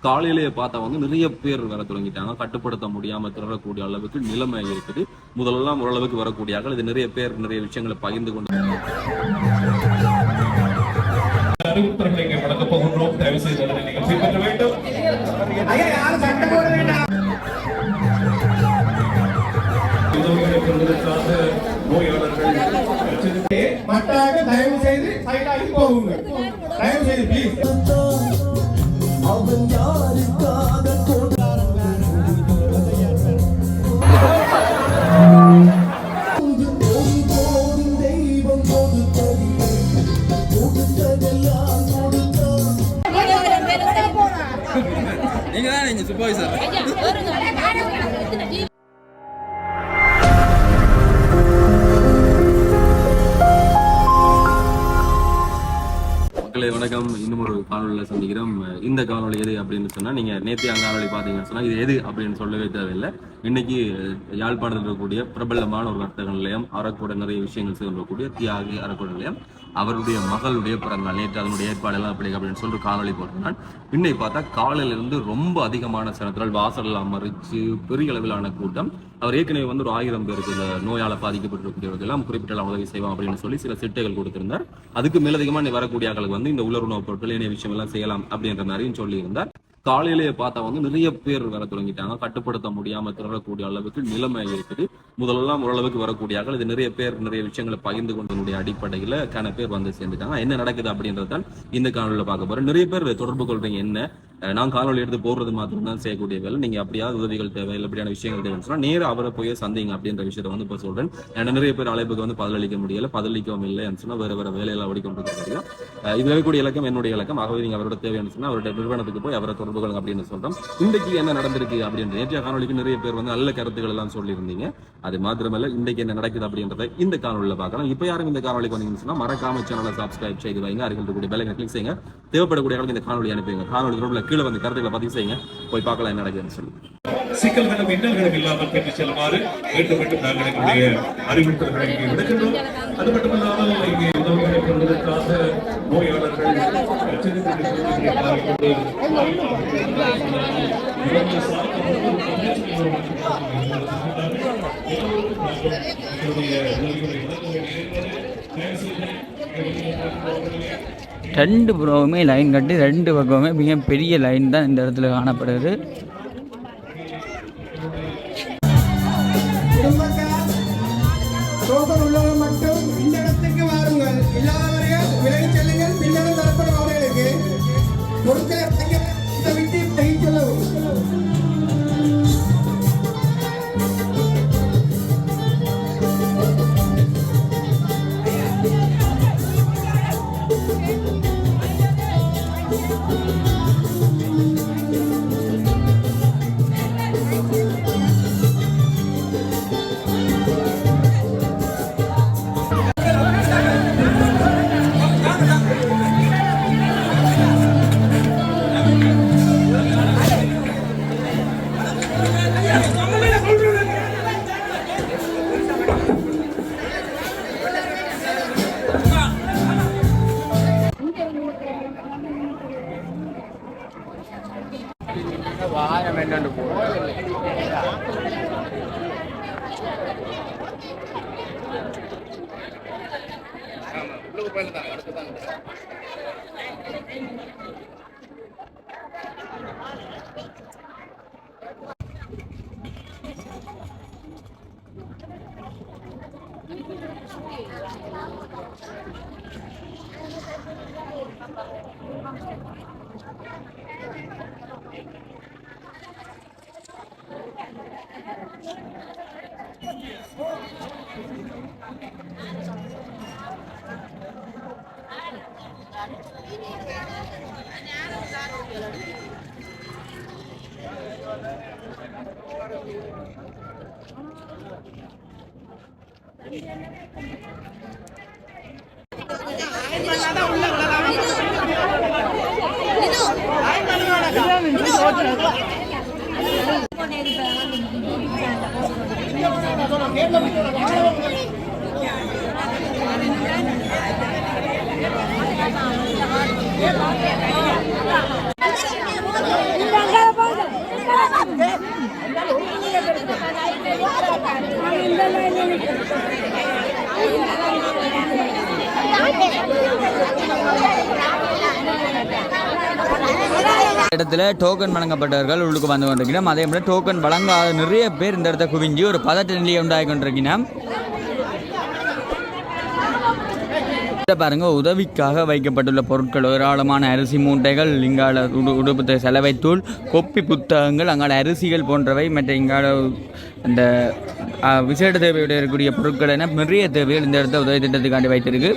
காலையிலேயே பார்த்தா நிறைய பேர் வர தொடங்கிட்டாங்க. கட்டுப்படுத்த முடியாம திரளக்கூடிய அளவுக்கு நிலைமை இருக்குது. முதலெல்லாம் ஓரளவுக்கு வரக்கூடிய இது நிறைய பேர் நிறைய விஷயங்களை பகிர்ந்து கொண்டு அறிவுறுத்தல்களை இங்கே வழங்க போகின்றோம். தயவு செய்து அதனை நீங்கள் பின்பற்ற வேண்டும். உதவிகளை பெறுவதற்காக நோயாளர்கள் மட்டாக தயவு செய்து சைடாகி போகுங்க. தயவு செய்து ப்ளீஸ். அவன் யாருக்காக நீங்க தான் நீங்க சூப்பர்வைசர். மக்களே வணக்கம். இன்னும் ஒரு காணொலியில் சந்திக்கிறோம். இந்த காணொலி எது அப்படின்னு சொன்னா, நீங்க நேற்று காணொலி பாத்தீங்கன்னு சொன்னா இது எது அப்படின்னு சொல்லவே தேவையில்லை. இன்னைக்கு யாழ்ப்பாணத்தில் இருக்கக்கூடிய பிரபலமான ஒரு வர்த்தக நிலையம், அறக்கூட நிறைய விஷயங்கள் செய்யக்கூடிய தியாகி அறக்கூட நிலையம், அவருடைய மகளுடைய பிறந்தநாள். நேற்று அதனுடைய ஏற்பாடெல்லாம் அப்படி அப்படின்னு சொல்லிட்டு காணொலி போட்டிருந்தான். இன்னைக்கு பார்த்தா காலையில இருந்து ரொம்ப அதிகமான சனத்தினால் வாசல் மறிச்சு பெரிய அளவிலான கூட்டம். அவர் ஏற்கனவே ஒரு 1000 பேருக்கு இந்த நோயால பாதிக்கப்பட்டிருக்கக்கூடியவர்கள் எல்லாம் குறிப்பிட்ட உதவி செய்வோம் அப்படின்னு சொல்லி சில சிட்டைகள் கொடுத்திருந்தார். அதுக்கு மேலதிகமா வரக்கூடிய ஆட்களுக்கு இந்த உலர்வுணவுப் பொருட்கள் இணைய விஷயம் எல்லாம் செய்யலாம் அப்படின்ற மாதிரியும் சொல்லி இருந்தார். காலையிலேயே பார்த்தா நிறைய பேர் வர தொடங்கிட்டாங்க. கட்டுப்படுத்த முடியாம திரளக்கூடிய அளவுக்கு நிலைமை இருக்குது. முதலெல்லாம் ஓரளவுக்கு வரக்கூடிய இது நிறைய பேர் நிறைய விஷயங்களை பகிர்ந்து கொண்டனுடைய அடிப்படையில பேர் வந்து சேர்ந்துட்டாங்க. என்ன நடக்குது அப்படின்றதான் இந்த காணொலியில பார்க்க போறேன். நிறைய பேர் தொடர்பு கொள்றீங்க. என்ன நான் காணொலி எடுத்து போடுறது மாத்திரம் தான் செய்யக்கூடிய வேலை. நீங்க அப்படியாவது உதவிகள் தேவை, இல்லை அப்படியான விஷயங்கள் தேவைன்னு சொன்னா நேரம் அவரை போய் சந்திங்க அப்படின்ற விஷயத்த இப்ப சொல்றேன். ஏன்னா நிறைய பேர் அழைப்புக்கு பதிலளிக்க முடியல, பதிலளிக்கவும் இல்லை சொன்னா வேற வேற வேலையெல்லாம் ஓடிக்கொண்டிருக்கிறாங்க. இது வரக்கூடிய இலக்கம் என்னுடைய இலக்கம். ஆகவே நீங்க அவரோட தேவைன்னு சொன்னா அவருடைய நிறுவனத்துக்கு போய் அவரை தொடர்புகள் அப்படின்னு சொல்றோம். இன்றைக்கு என்ன நடந்திருக்கு அப்படின்னு நேற்றைய காணொலிக்கு நிறைய பேர் நல்ல கருத்துக்கள் எல்லாம் சொல்லியிருந்தீங்க. அது மாத்திரமல்ல இன்றைக்கு என்ன நடக்குது அப்படின்றத இந்த காணொலியில பார்க்கலாம். இப்ப யாரும் இந்த காணொலிக்கு வந்தீங்கன்னு சொன்னா மறக்காம சேனலை சப்ஸ்கிரைப் செய்து வைங்க. அருகில் இருக்கக்கூடிய பெல் ஐகானை கிளிக் செய்யுங்க. தேவைப்படக்கூடிய இந்த காணொலி அனுப்புங்க. காணொலி தொடர்புல கீழே வந்து கருத்துக்களை பதிவு செய்யுங்க. போய் பார்க்கலாம் என்ன நடக்குதுன்னு சொல்லி. சிக்கல்களும் இன்னல்களும் இல்லாமல் பெற்று செல்லுமாறு மீண்டும் மீண்டும் நாங்கள் எங்களுடைய அறிவுறுத்தல்களை இங்கே விடுக்கின்றோம். அது மட்டுமல்லாமல் இங்கே உதவிகளை பெறுவதற்காக நோயாளர்கள் ரெண்டு புறவுமே லைன் கட்டி ரெண்டு பக்கமுமே மிக பெரிய லைன் தான் இந்த இடத்துல காணப்படுது. உள்ளவங்க மட்டும் இந்த இடத்துக்கு வாருங்கள். இல்லாதவர்கள் விலகி செல்லுங்கள். பின்னரும் தரப்படும் அவர்களுக்கு பொருட்களை விட்டு பகி சொல்லவும். வாரம் என்னண்டு போகும் இடத்துல டோக்கன் வழங்கப்பட்டவர்கள் உள்ளுக்கு வந்து கொண்டிருக்கிறோம். அதே மாதிரி டோக்கன் வழங்காத நிறைய பேர் இந்த இடத்த குவிஞ்சு ஒரு பதட்ட நிலையை உண்டாகி கொண்டிருக்கிறோம். பாருங்க, உதவிக்காக வைக்கப்பட்டுள்ள பொருட்கள் ஏராளமான அரிசி மூட்டைகள், இங்கால உடுப்பு செலவைத்தூள், கொப்பி புத்தகங்கள், அங்கால அரிசிகள் போன்றவை மற்ற இங்கால இந்த விசேட தேவையுடைய இருக்கக்கூடிய பொருட்கள் என நிறைய தேவைகள் இந்த இடத்த உதவி திட்டத்துக்காண்டி வைத்திருக்கு.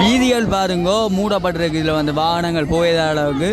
வீதிகள் பாருங்கோ மூடப்பட்டிருக்கு. இதில் வந்து வாகனங்கள் போயத அளவுக்கு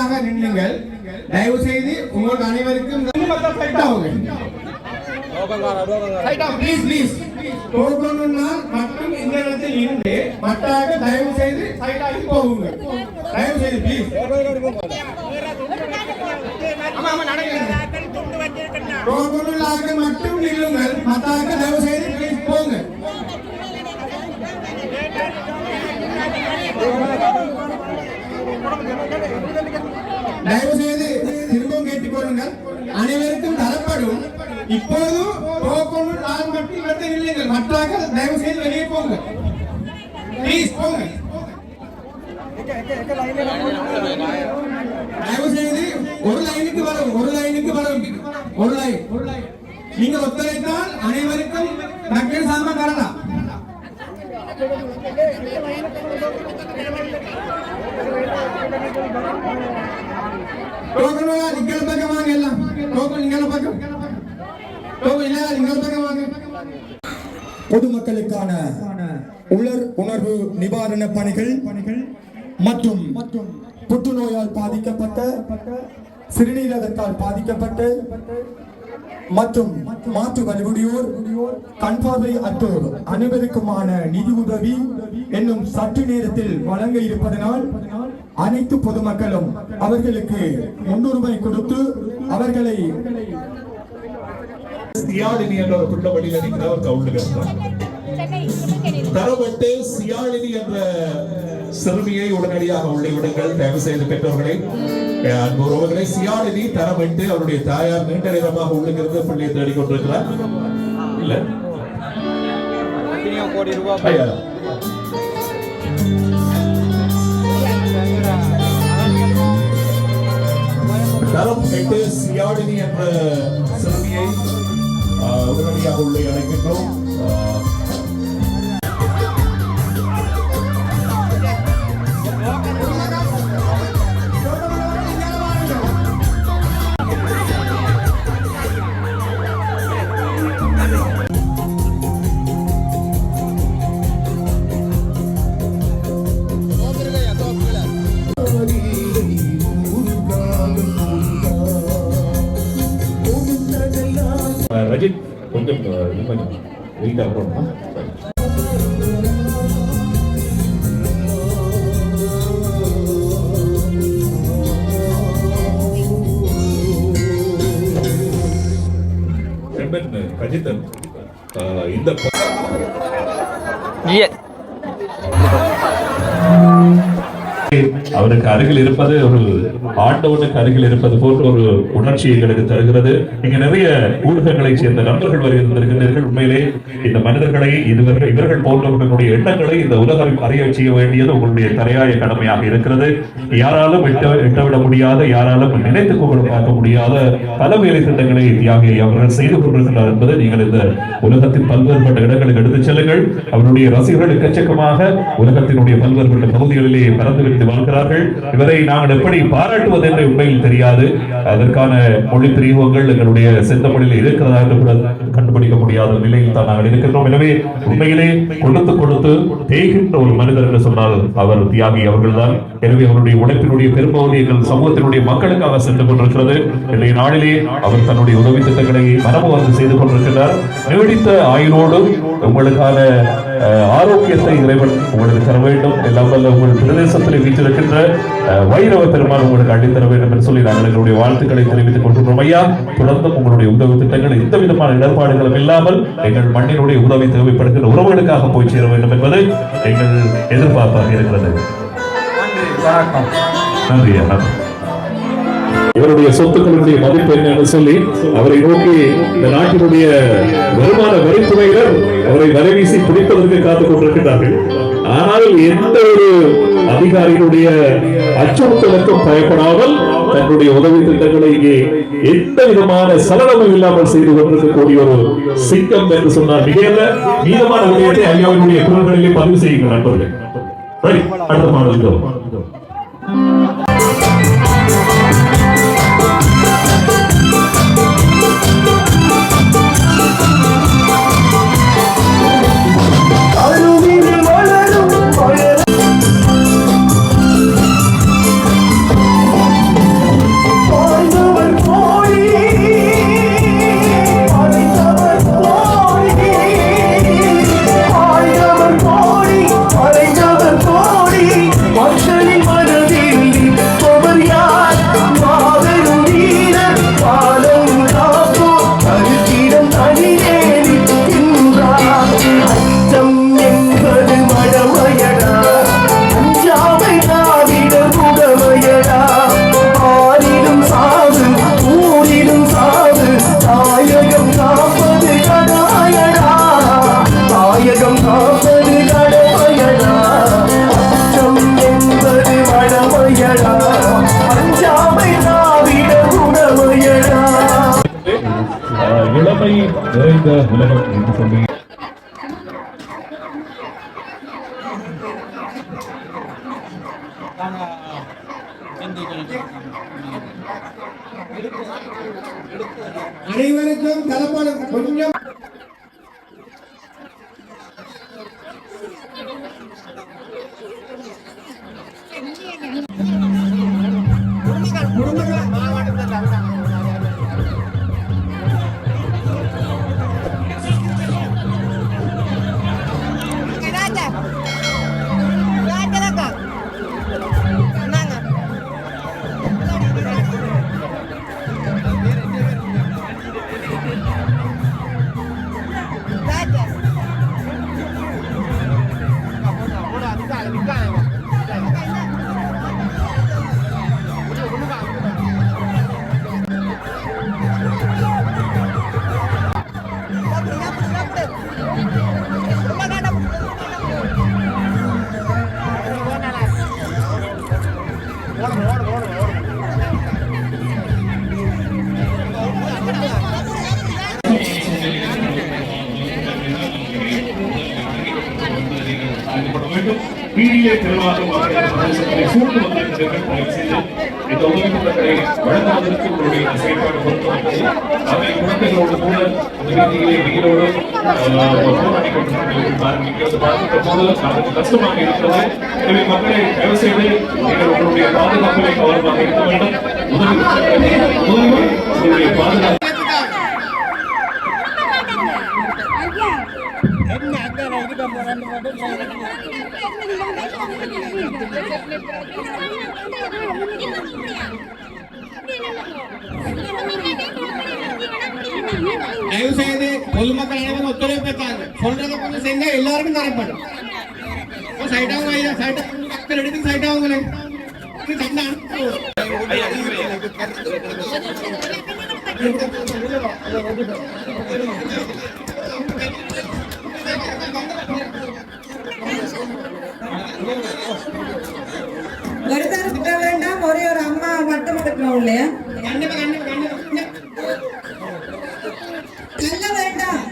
ஒழுங்காக நின்றுங்கள். தயவு செய்து உங்களுக்கு அனைவருக்கும் மட்டும் இந்த இடத்தில் நின்று மற்றாக தயவு செய்து சைடாகி போகுங்க. தயவு செய்து ப்ளீஸ் மட்டும் நில்லுங்கள். மற்றாக தயவு செய்து ப்ளீஸ் போங்க. தயவு செய்து திரும்பவும் கேட்டுக்கொள்ளுங்கள். அனைவருக்கும் தரப்படும். இப்போதும் மட்டும் இல்லைங்கள். மற்றாக தயவு செய்து வெளியே போங்க. ப்ளீஸ் போங்க. தயவு செய்து ஒரு லைனுக்கு வரும். ஒரு லைன் நீங்க ஒத்துழைத்தால் அனைவருக்கும் மக்கள் சார்பாக தரலாம். பொதுமக்களுக்கான உணர்வு நிவாரண பணிகள் மற்றும் புற்றுநோயால் பாதிக்கப்பட்ட, சிறுநீரகத்தால் பாதிக்கப்பட்ட மற்றும் மாற்று வலுவுடையோர், கண் பார்வை அற்றோர் அனைவருக்குமான நிதி உதவி என்னும் சற்று நேரத்தில் வழங்க இருப்பதனால் அனைத்து பொதுமக்களும் அவர்களுக்கு முன்னுரிமை கொடுத்து அவர்களை சியாழினி என்ற ஒரு பிள்ளை வழியில் இருக்கிற ஒரு கவுண்டர் தரப்பட்டு சியாழினி என்ற சிறுமியை உடனடியாக உள்ளே விடுங்கள். தயவு செய்து பெற்றோர்களை, உறவுகளை, சியாழினி தரப்பட்டு அவருடைய தாயார் நீண்ட நேரமாக உள்ளிருந்து பிள்ளையை தேடிக் கொண்டிருக்கிறார். இல்ல தரம் எட்டு சியாழினி என்ற சிறுமியை உடனடியாக உள்ளே அழைக்கின்றோம். ரஜித் கொஞ்சம் வெயிட்டா வரும். ரஜித் இந்த அவருக்கு அருகில் இருப்பது ஒரு ஆண்டவனுக்கு அருகில் இருப்பது போன்ற ஒரு உணர்ச்சி எங்களுக்கு தருகிறது. இங்க நிறைய ஊடகங்களை சேர்ந்த நண்பர்கள் வருகின்றீர்கள். உண்மையிலே இந்த மனிதர்களை இவர்கள் போன்றவர்களுடைய எண்ணங்களை இந்த உலகம் அறிய செய்ய வேண்டியது உங்களுடைய தலையாய கடமையாக இருக்கிறது. யாராலும் எட்டவிட முடியாத, யாராலும் நினைத்து கூட பார்க்க முடியாத பல வேலை திட்டங்களை தியாகி அவர்கள் செய்து கொண்டிருக்கிறார் என்பது நீங்கள் இந்த உலகத்தின் பல்வேறுபட்ட இடங்களுக்கு எடுத்துச் செல்லுங்கள். அவருடைய ரசிகர்கள் எக்கச்சக்கமாக உலகத்தினுடைய பல்வேறுபட்ட பகுதிகளிலே பறந்துவிட்டு வாழ்கிறார்கள். இவரை நாங்கள் எப்படி பாராட்டுவது என்று உண்மையில் தெரியாது. அதற்கான மொழி பிரிவுகள் எங்களுடைய செந்தமிழில் இருக்கிறதா என்று கூட கண்டுபிடிக்க முடியாத நிலையில் தான் நாங்கள் இருக்கின்றோம். எனவே உண்மையிலே கொடுத்து தேய்கின்ற ஒரு மனிதர் என்று சொன்னால் அவர் தியாகி அவர்கள்தான். எனவே அவருடைய உழைப்பினுடைய பெரும்பகுதி எங்கள் சமூகத்தினுடைய மக்களுக்காக சென்று கொண்டிருக்கிறது. இன்றைய நாளிலே அவர் தன்னுடைய உதவி திட்டங்களை மனமுவந்து செய்து கொண்டிருக்கிறார். நீடித்த ஆயுளோடு உங்களுக்கான ஆரோக்கியத்தை இறைவன் உங்களுக்கு தர வேண்டும். எல்லாம் வல்ல உங்கள் பிரதேசத்தில் வீற்றிருக்கின்ற வைரவ பெருமாள் உங்களுக்கு அள்ளித்தர வேண்டும் என்று சொல்லி நாங்கள் எங்களுடைய வாழ்த்துக்களை தெரிவித்துக் கொண்டிருக்கிறோம். ஐயா, தொடர்ந்தும் உங்களுடைய உதவி திட்டங்கள் எந்த விதமான இடர்பாடுகளும் இல்லாமல் எங்கள் மண்ணினுடைய உதவி தேவைப்படுகின்ற உறவுகளுக்காக போய் சேர வேண்டும் என்பது எங்கள் எதிர்பார்ப்பாக இருக்கிறது. நன்றி. இவருடைய சொத்துக்களுடைய மதிப்பு என்னன்னு சொல்லி அவரை நோக்கி இந்த நாட்டினுடைய வருமான வரித்துறையினர் அவரை வரைவீசி பிடிப்பதற்கு காத்துக் கொண்டிருக்கிறார்கள். ஆனால் எந்த ஒரு அதிகாரிகளுடைய அச்சுறுத்தலுக்கும் பயப்படாமல் தன்னுடைய உதவி திட்டங்களை இங்கே எந்த விதமான சலனமும் இல்லாமல் செய்து கொண்டிருக்கக்கூடிய ஒரு சிங்கம் என்று சொன்னார் மிகையல்ல. மீதமான விடயத்தை ஐயாவினுடைய குரல்களிலே பதிவு செய்யுங்கள் நண்பர்கள். அடுத்த மாநிலம் நிறைந்த உலகம் என்று சொல்லி அனைவருக்கும் தலைப்பாடு கொஞ்சம் வீடியே திருவாரூர் சூழ்ந்து வந்திருக்கிறீர்கள். தயவு செய்து இந்த உதவிகளை வழங்குவதற்கு உங்களுடைய செயல்பாடு பொறுத்தவரை அவை குழந்தைகளோடு கூட அந்த வீதியிலே வெயிலோடு போராடி கொண்டிருக்கிறது பார்க்கின்ற போது அதற்கு கஷ்டமாக இருக்கிறது. எனவே மக்களை தயவு செய்து நீங்கள் உங்களுடைய பாதுகாப்பிலே கவனமாக இருக்க வேண்டும். உங்களுடைய பாதுகாப்பு தயவு செய்து பொதுமக்கள் அனைவரும் ஒத்துழைப்பு வைத்தாங்க. சொல்றதை கொஞ்சம் செஞ்சா எல்லாருக்கும் தரப்படும். சைட்டாவும் மக்கள் எடுத்து சைட்டாவுங்களே ஒருத்தர் வேண்டாம், ஒரே ஒரு அம்மா மட்டும் எடுக்கணும் இல்லையா? நல்ல வேண்டாம்.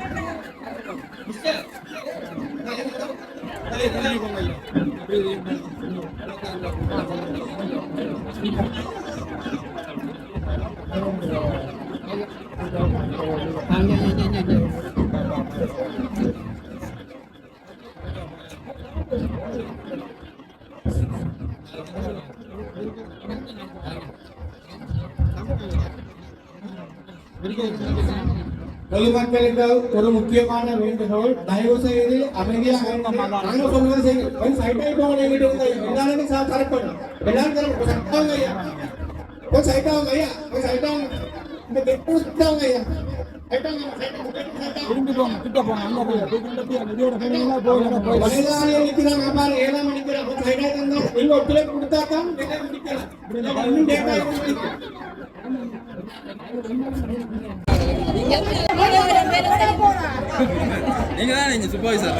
பொதுமக்களுக்கு ஒரு முக்கியமான வேண்டுகோள், தயவு செய்து அமைதியாக நாங்கள் சொல்வது செய்யுங்க. சைட்டாய் போங்க, எல்லாருக்கும் தரப்படும். எல்லாரும் தரப்படும். ஐயா சைட்டாவுங்க ஐயா, சைட்டாவுங்க இந்த கெட்டு சுத்தாங்க ஐயா. ஒத்துழைப்பு கொடுத்தாதான் நீங்க தான் நீங்க சூப்பர்வைசர்.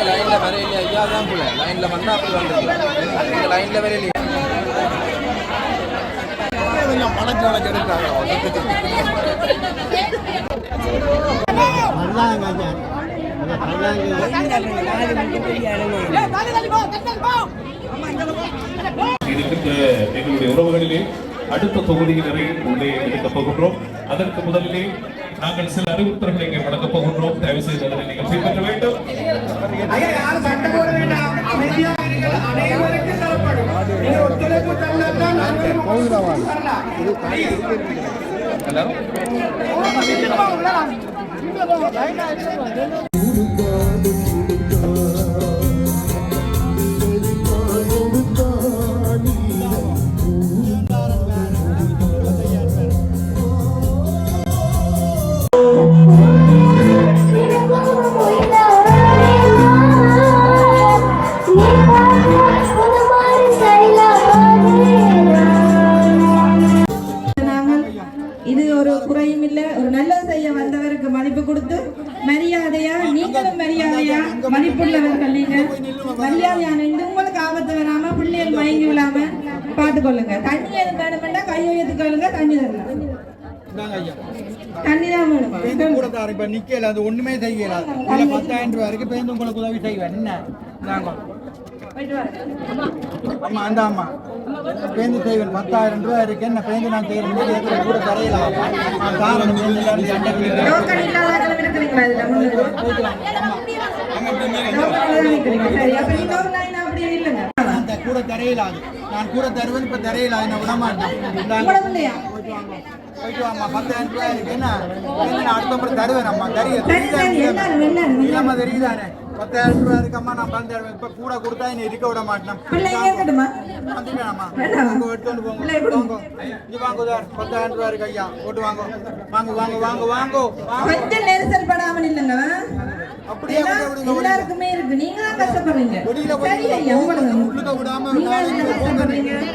லைன்ல வரையில ஐயா தான் போல லைன்ல வந்தா அப்படி வந்துருக்கு. லைன்ல வரையில எங்களுடைய உறவுகளிலே அடுத்த தொகுதியினரை உள்ளே எடுக்கப் போகின்றோம். அதற்கு முதலிலே நாங்கள் சில அறிவுறுத்தல்களை இங்கே வழங்கப் போகின்றோம். தயவு செய்து அதனை நீங்கள் பின்பற்ற வேண்டும். அவருக்கு மதிப்பு கொடுத்து மரியாதையா நீங்களும் மரியாதையா மதிப்புள்ளவர்கள் நீங்க மரியாதையான இந்த உங்களுக்கு ஆபத்து வராம பிள்ளைகள் மயங்கி விடாம பார்த்துக்கொள்ளுங்க. தண்ணி எதுவும் வேணுமெண்டா கை உயர்த்துக்கொள்ளுங்க. தண்ணி தரலாம். தண்ணி தான் வேணும். கூட தான் இப்ப நிக்கல அது ஒண்ணுமே செய்யல. 10,000 ரூபாய் இருக்கு. பேருந்து உங்களுக்கு உதவி செய்வேன். என்ன நாங்க அம்மா அந்த அம்மா பேருந்து செய்வேன். 10,000 ரூபாய் இருக்கு. என்ன பேருந்து நான் செய்யறேன். கூட தரையில காரணம் லோக்கல் இல்லாதவர்கள் இருக்கிறீங்களா இதுல? சரி, அப்ப இன்னொரு லைன் அப்படியே இல்லைங்க. அந்த கூட தரையில நான் கூட தருவேன். இப்ப தரையில என்ன விட மாட்டேன். போயிட்டு வாமா. 10,000 ரூபாய் இருக்கு. என்ன அடுத்த முறை தருவேன். அம்மா தெரியுதாம்மா தெரியுதானே 10,000 ரூபாய் இருக்கம்மா. நான் 10,000 இப்ப கூட கொடுத்தா என்ன இருக்க விட மாட்டேன். எடுத்துட்டு போங்க. இது வாங்குதார் 10,000 ரூபாய் இருக்கு ஐயா. போட்டு வாங்க வாங்க வாங்க வாங்க வாங்க. கொஞ்சம் நெரிசல் படாமல் இல்லைங்க. அப்படியே எல்லாருக்குமே இருக்கு. நீங்க தான் கஷ்டப்படுறீங்க.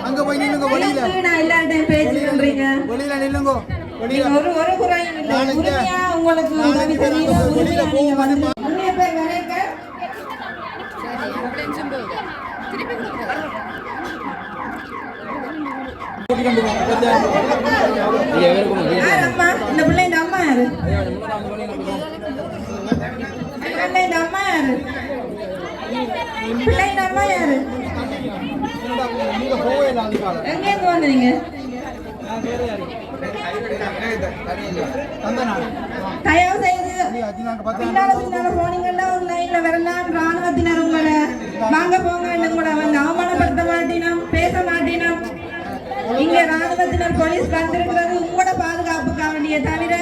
அங்க போய் நில்லுங்க. வெளியில நான் எல்லா டைம் பேசுறீங்க. வெளியில நில்லுங்க. ஒரு குறையும் இல்லை. உரிமையா உங்களுக்கு உதவி செய்யணும். உரிமையா நீங்க வந்து உண்மையை போய் வரைக்க இந்த பிள்ளை இந்த அம்மா யாரு? பிள்ளை இந்த அம்மா யாரு? பிள்ளை இந்த அம்மா யாரு? எங்க இருந்து வந்தீங்க? தயவு செய்து பின்னால போனீங்கன்னா ஒரு லைன்ல வரலாம். ராணுவத்தினர் உங்களை வாங்க போங்க உங்களை வந்து அவமானப்படுத்த மாட்டினோம், பேச மாட்டினோம். இங்க ராணுவத்தினர் போலீஸ் வந்திருக்கிறது உங்களோட பாதுகாப்புக்காக வேண்டிய தவிர